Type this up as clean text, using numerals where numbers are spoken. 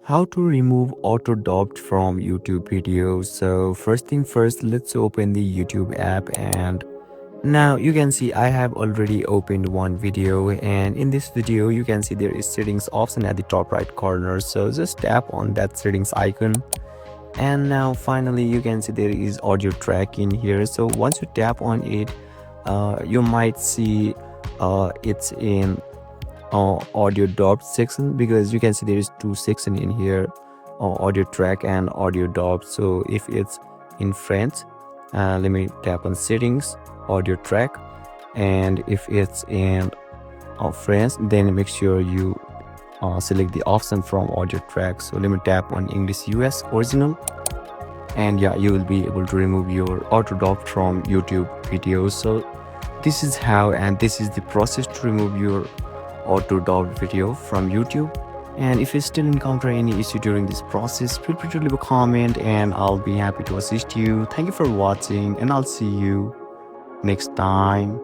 How to remove auto dopped from YouTube videos. So first thing first, let's open the YouTube app, and now you can see I have already opened one video, and in this video you can see there is settings option at the top right corner. So just tap on that settings icon, and now finally you can see there is audio track in here. So once you tap on it, you might see it's in audio dop section, because you can see there is two section in here, audio track and audio dop. So if it's in French, let me tap on settings, audio track, and if it's in French, then make sure you select the option from audio track. So let me tap on English US original, and yeah, you will be able to remove your auto dop from YouTube videos. So this is how, and this is the process to remove your auto dop video from YouTube. And if you still encounter any issue during this process, feel free to leave a comment and I'll be happy to assist you. Thank you for watching, and I'll see you next time.